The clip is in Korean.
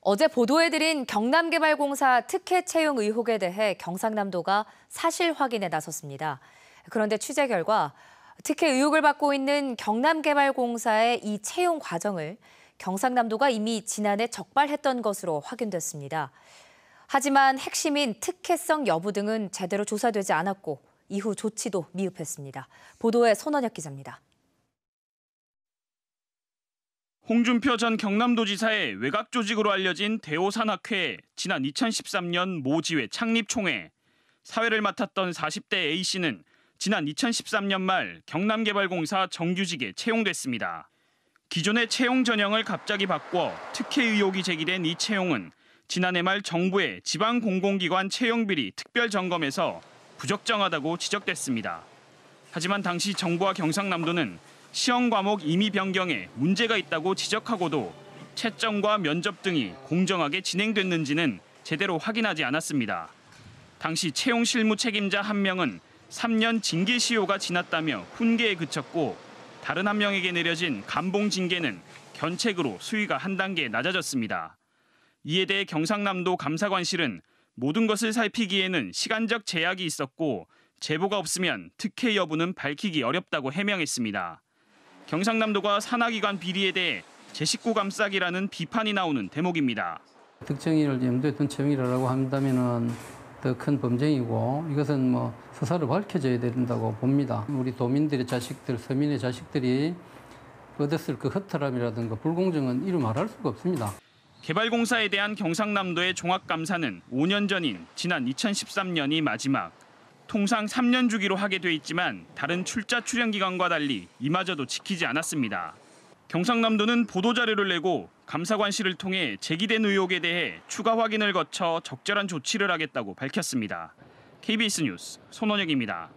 어제 보도해드린 경남개발공사 특혜 채용 의혹에 대해 경상남도가 사실 확인에 나섰습니다. 그런데 취재 결과 특혜 의혹을 받고 있는 경남개발공사의 이 채용 과정을 경상남도가 이미 지난해 적발했던 것으로 확인됐습니다. 하지만 핵심인 특혜성 여부 등은 제대로 조사되지 않았고 이후 조치도 미흡했습니다. 보도에 손원혁 기자입니다. 홍준표 전 경남도지사의 외곽 조직으로 알려진 대오산학회의 지난 2013년 모지회 창립 총회. 사회를 맡았던 40대 A씨는 지난 2013년 말 경남개발공사 정규직에 채용됐습니다. 기존의 채용 전형을 갑자기 바꿔 특혜 의혹이 제기된 이 채용은 지난해 말 정부의 지방공공기관 채용비리 특별점검에서 부적정하다고 지적됐습니다. 하지만 당시 정부와 경상남도는 시험 과목 임의 변경에 문제가 있다고 지적하고도 채점과 면접 등이 공정하게 진행됐는지는 제대로 확인하지 않았습니다. 당시 채용 실무 책임자 한 명은 3년 징계 시효가 지났다며 훈계에 그쳤고 다른 한 명에게 내려진 감봉 징계는 견책으로 수위가 한 단계 낮아졌습니다. 이에 대해 경상남도 감사관실은 모든 것을 살피기에는 시간적 제약이 있었고 제보가 없으면 특혜 여부는 밝히기 어렵다고 해명했습니다. 경상남도가 산하기관 비리에 대해 제 식구 감싸기라는 비판이 나오는 대목입니다. 특정인을 염두에 둔 채용이라고 한다면은 더 큰 범죄이고 이것은 서사를 밝혀져야 된다고 봅니다. 우리 도민들의 자식들, 서민의 자식들이 얻었을 그 허탈함이라든가 불공정은 이루 말할 수가 없습니다. 개발공사에 대한 경상남도의 종합감사는 5년 전인 지난 2013년이 마지막. 통상 3년 주기로 하게 돼 있지만 다른 출자 출연 기간과 달리 이마저도 지키지 않았습니다. 경상남도는 보도자료를 내고 감사관실을 통해 제기된 의혹에 대해 추가 확인을 거쳐 적절한 조치를 하겠다고 밝혔습니다. KBS 뉴스 손원혁입니다.